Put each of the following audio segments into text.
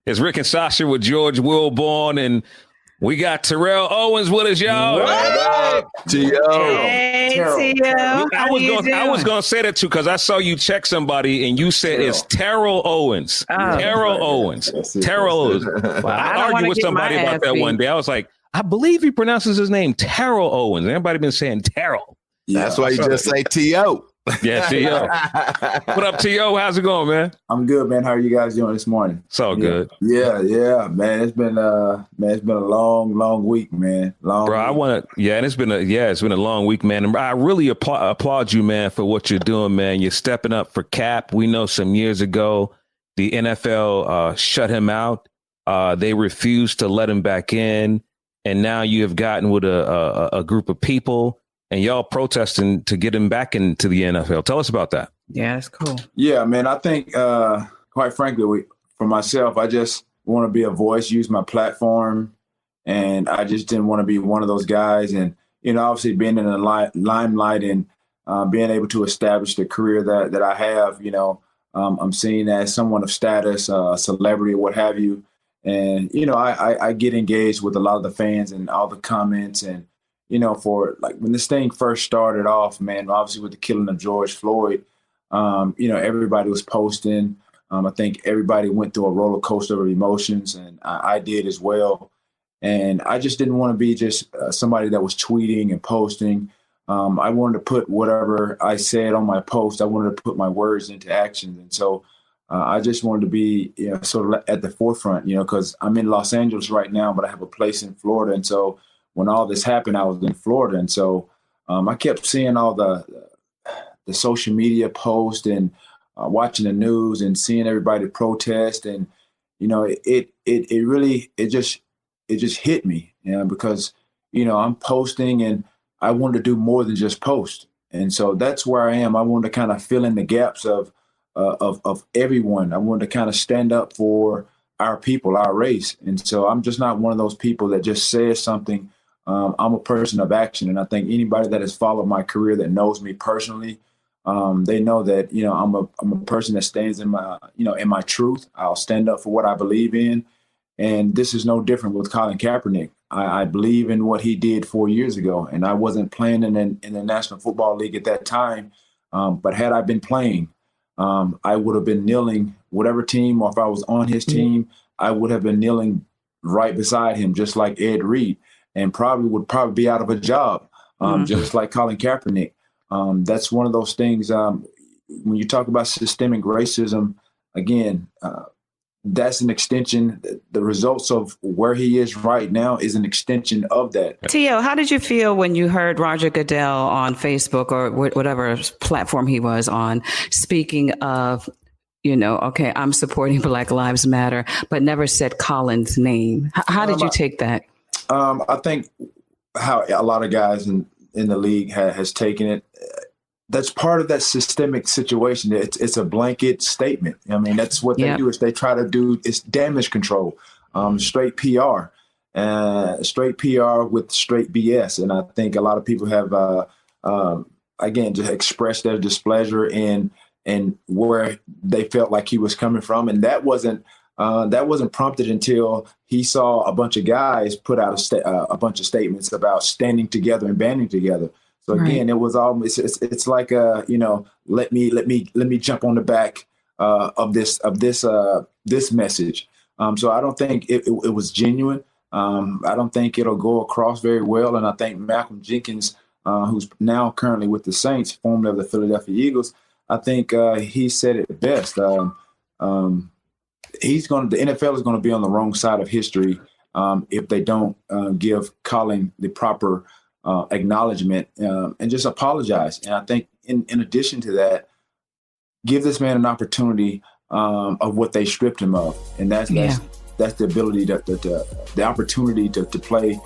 It's Rick and Sasha with George Wilborn, and we got Terrell Owens with us, y'all. T.O. Hey, T.O. I was gonna say that too because I saw you check somebody and you said it's Terrell Owens. Terrell Owens. Terrell Owens. Well, I argued with somebody about that one day. I was like, I believe he pronounces his name Terrell Owens. Everybody been saying Terrell. That's why you just say T.O. Yeah, T.O. What up, T.O.? How's it going, man? I'm good, man. How are you guys doing this morning? It's all good. Yeah, man. It's been a long week, man. It's been a long week, man. And I really applaud you, man, for what you're doing, man. You're stepping up for Cap. We know some years ago the NFL shut him out. They refused to let him back in, and now you have gotten with a group of people. And y'all protesting to get him back into the NFL. Tell us about that. Yeah, that's cool. Yeah, man. I think, quite frankly, for myself, I just want to be a voice, use my platform. And I just didn't want to be one of those guys. And, obviously being in the limelight and being able to establish the career that I have, I'm seen as someone of status, a celebrity, what have you. And, I get engaged with a lot of the fans and all the comments and, for like when this thing first started off, man, obviously with the killing of George Floyd, everybody was posting. I think everybody went through a roller coaster of emotions, and I did as well. And I just didn't want to be just somebody that was tweeting and posting. I wanted to put whatever I said on my post. I wanted to put my words into action. And so I just wanted to be sort of at the forefront, because I'm in Los Angeles right now, but I have a place in Florida. And so when all this happened, I was in Florida. And so I kept seeing all the social media posts and watching the news and seeing everybody protest. And, it just hit me, because, I'm posting and I wanted to do more than just post. And so that's where I am. I wanted to kind of fill in the gaps of everyone. I wanted to kind of stand up for our people, our race. And so I'm just not one of those people that just says something. I'm a person of action, and I think anybody that has followed my career that knows me personally, they know that I'm a person that stands in my in my truth. I'll stand up for what I believe in, and this is no different with Colin Kaepernick. I believe in what he did 4 years ago, and I wasn't playing in the National Football League at that time. But had I been playing, I would have been kneeling, whatever team, or if I was on his team, I would have been kneeling right beside him, just like Ed Reed. And would be out of a job, just like Colin Kaepernick. That's one of those things. When you talk about systemic racism, again, that's an extension. The results of where he is right now is an extension of that. T.O., how did you feel when you heard Roger Goodell on Facebook or whatever platform he was on, speaking of, okay, I'm supporting Black Lives Matter, but never said Colin's name? How did you take that? I think how a lot of guys in the league has taken it, that's part of that systemic situation. It's a blanket statement. I mean, that's what they do. Is they try to do it's damage control, straight PR with straight BS. And I think a lot of people have, again, just expressed their displeasure in where they felt like he was coming from. And that wasn't prompted until he saw a bunch of guys put out a bunch of statements about standing together and banding together. So again, It was almost it's like let me jump on the back of this message. So I don't think it was genuine. I don't think it'll go across very well. And I think Malcolm Jenkins, who's now currently with the Saints, formerly of the Philadelphia Eagles, I think he said it best. The NFL is going to be on the wrong side of history if they don't give Colin the proper acknowledgement and just apologize. And I think in addition to that, give this man an opportunity of what they stripped him of, and that's the ability the opportunity to play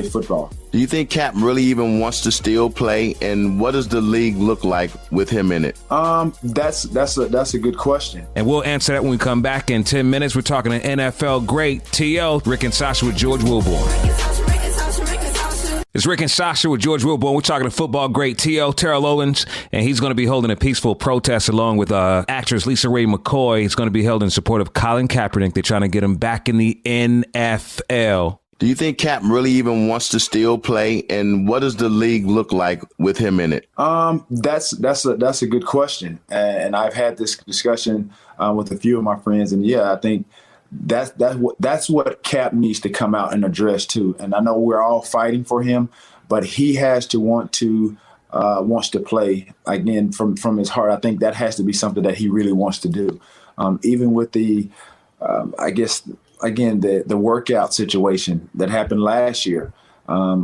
football. Do you think Cap really even wants to still play? And what does the league look like with him in it? That's a good question. And we'll answer that when we come back in 10 minutes. We're talking to NFL great T.O. Rick and Sasha with George Wilborn. It's Rick and Sasha with George Wilborn. We're talking to football great T.O. Terrell Owens, and he's going to be holding a peaceful protest along with actress Lisa Ray McCoy. It's going to be held in support of Colin Kaepernick. They're trying to get him back in the NFL. Do you think Cap really even wants to still play? And what does the league look like with him in it? That's a good question. And I've had this discussion with a few of my friends. And yeah, I think that's what Cap needs to come out and address too. And I know we're all fighting for him, but he has to wants to play again from his heart. I think that has to be something that he really wants to do. Even with the, I guess, again, the workout situation that happened last year. I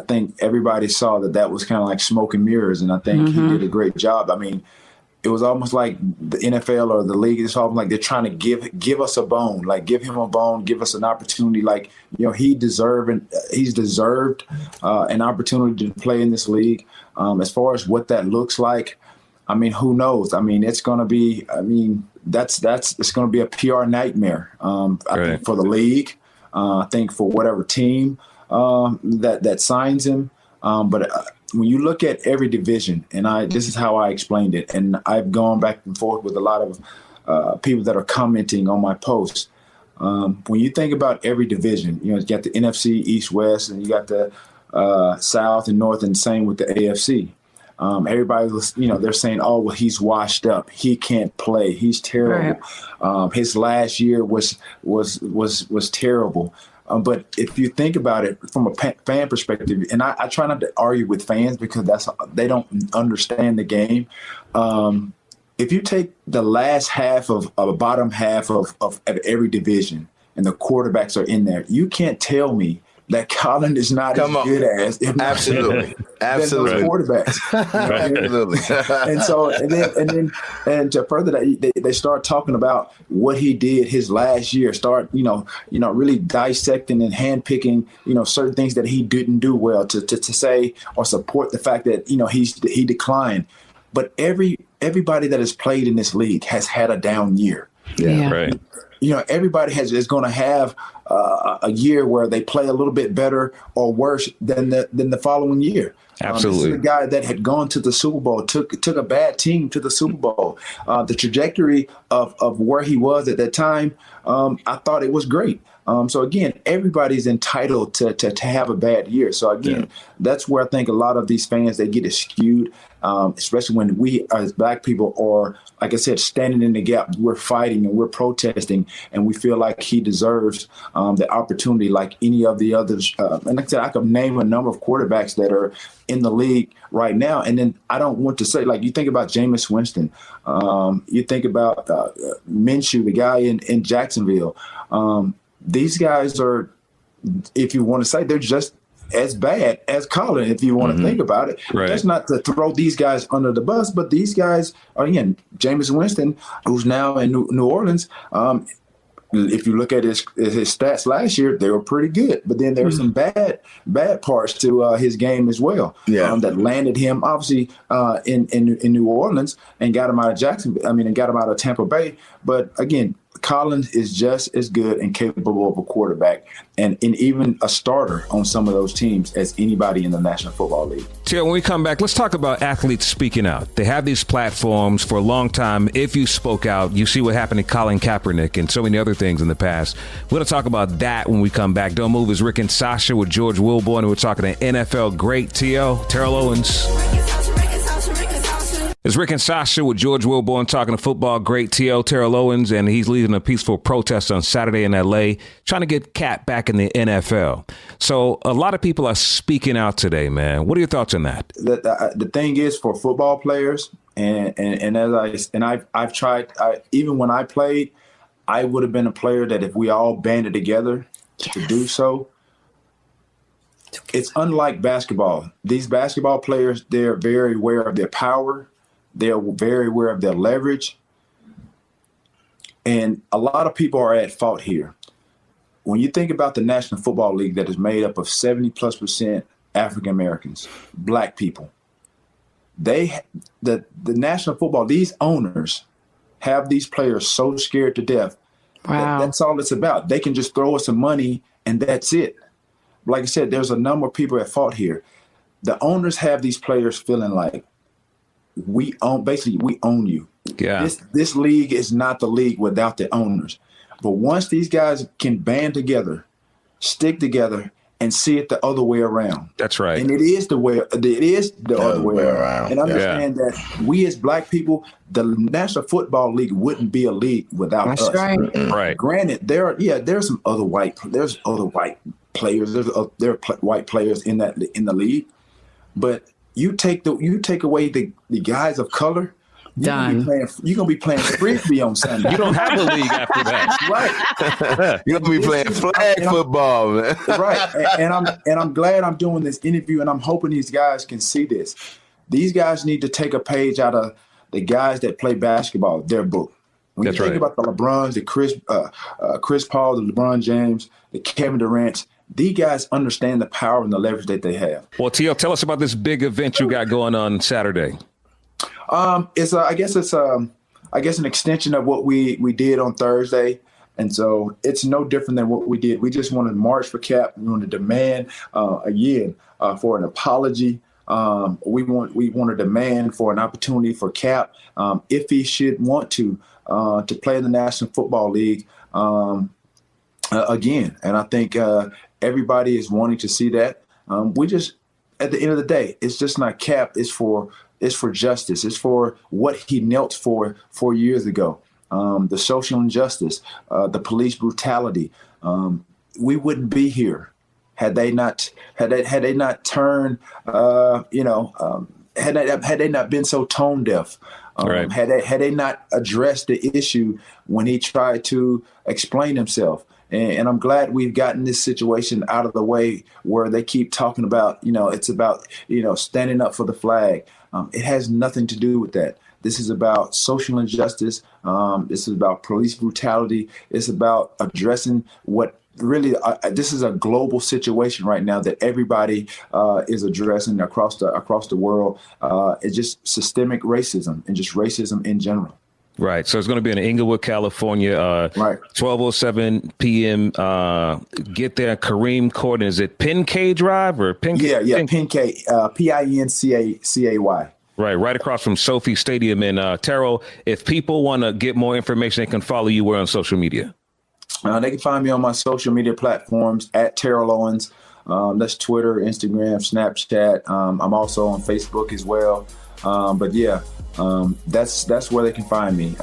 think everybody saw that was kind of like smoke and mirrors, and I think he did a great job. I mean, it was almost like the NFL or the league is almost like they're trying to give us a bone, like give him a bone, give us an opportunity. Like, he's deserved an opportunity to play in this league. As far as what that looks like, I mean, who knows? I mean, it's going to be. I mean, it's going to be a PR nightmare. I think for the league. I think for whatever team that signs him. But when you look at every division, and this is how I explained it, and I've gone back and forth with a lot of people that are commenting on my posts. When you think about every division, you got the NFC East, West, and you got the South and North, and same with the AFC. Everybody was, they're saying, oh, well, he's washed up. He can't play. He's terrible. Right. His last year was terrible. But if you think about it from a fan perspective, and I try not to argue with fans because they don't understand the game. If you take the last half of a bottom half of every division and the quarterbacks are in there, you can't tell me that Colin is not as good as, if not absolutely, than those quarterbacks. Absolutely. and to further that, they start talking about what he did his last year. Start, really dissecting and handpicking, certain things that he didn't do well to say or support the fact that he declined. But everybody that has played in this league has had a down year. Yeah. Right. Everybody is going to have a year where they play a little bit better or worse than the following year. Absolutely. This is a guy that had gone to the Super Bowl, took a bad team to the Super Bowl. The trajectory of where he was at that time, I thought it was great. So again, everybody's entitled to have a bad year. So again, that's where I think a lot of these fans, they get skewed, especially when we as Black people are, like I said, standing in the gap. We're fighting and we're protesting, and we feel like he deserves the opportunity like any of the others. And like I said, I could name a number of quarterbacks that are in the league right now. And then I don't want to say, like, you think about Jameis Winston, you think about Minshew, the guy in Jacksonville. These guys are, if you want to say, they're just as bad as Colin, if you want to think about it. Right. That's not to throw these guys under the bus, but these guys are, again, Jameis Winston, who's now in New Orleans. If you look at his stats last year, they were pretty good. But then there were some bad parts to his game as well. That landed him obviously in New Orleans and got him out of Jacksonville. And got him out of Tampa Bay. But again, Collins is just as good and capable of a quarterback and even a starter on some of those teams as anybody in the National Football League. Tia, when we come back, let's talk about athletes speaking out. They have these platforms for a long time. If you spoke out, you see what happened to Colin Kaepernick and so many other things in the past. We're going to talk about that when we come back. Don't move. It's Rick and Sasha with George Wilborn, and we're talking to NFL great T.O. Terrell Owens. It's Rick and Sasha with George Wilborn talking to football great T.O. Terrell Owens, and he's leading a peaceful protest on Saturday in L.A., trying to get Cap back in the NFL. So a lot of people are speaking out today, man. What are your thoughts on that? The thing is, for football players, I've tried. Even when I played, I would have been a player that if we all banded together to do so. It's unlike basketball. These basketball players, they're very aware of their power. They're very aware of their leverage. And a lot of people are at fault here. When you think about the National Football League that is made up of 70+% African Americans, Black people, the National Football, these owners have these players so scared to death. Wow. That's all it's about. They can just throw us some money and that's it. like I said, there's a number of people at fault here. The owners have these players feeling like we own you. Yeah. This league is not the league without the owners. But once these guys can band together, stick together, and see it the other way around. That's right. And it is the other way around. And understand that we as Black people, the National Football League wouldn't be a league without us. Right. Right. Granted, there's some other white players. There are white players in the league, but you take away the guys of color. Done. You're gonna be playing frisbee on Sunday. You don't have a league after that. Right. You're gonna be playing flag football, man. Right. And I'm glad I'm doing this interview, and I'm hoping these guys can see this. These guys need to take a page out of the guys that play basketball, their book. When That's you think right. about the LeBrons, the Chris Paul, the LeBron James, the Kevin Durant, these guys understand the power and the leverage that they have. Well, T.O., tell us about this big event you got going on Saturday. I guess an extension of what we did on Thursday. And so it's no different than what we did. We just want to march for Cap. We want to demand for an apology. We want to demand for an opportunity for Cap if he should want to play in the National Football League again. And I think everybody is wanting to see that. We just, at the end of the day, it's just not Cap. It's for justice. It's for what he knelt for 4 years ago. The social injustice, the police brutality. We wouldn't be here had they not turned. Had they not been so tone deaf. Right. Had they not addressed the issue when he tried to explain himself. And I'm glad we've gotten this situation out of the way where they keep talking about, it's about, standing up for the flag. It has nothing to do with that. This is about social injustice. This is about police brutality. It's about addressing what really this is a global situation right now that everybody is addressing across the world. It's just systemic racism and just racism in general. Right. So it's going to be in Inglewood, California, Right. 12:07 p.m. Get there, Kareem Court. Is it Pincay Drive or Pincay? Yeah, Pincay, Pincay. Right across from Sophie Stadium. And Terrell, if people want to get more information, they can follow you where on social media? They can find me on my social media platforms at Terrell Owens. That's Twitter, Instagram, Snapchat. I'm also on Facebook as well. But yeah, that's where they can find me,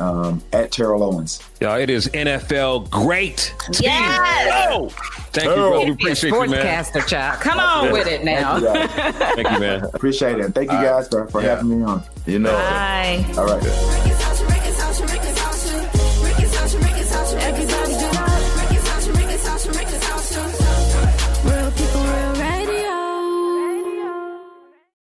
at Terrell Owens. Yeah, it is NFL great. Yes. Oh, thank you, bro. We appreciate you, man. Sportscaster child. Come on with it now. Thank you, man. Appreciate it. Thank you guys for having me on. You know. Bye. All right.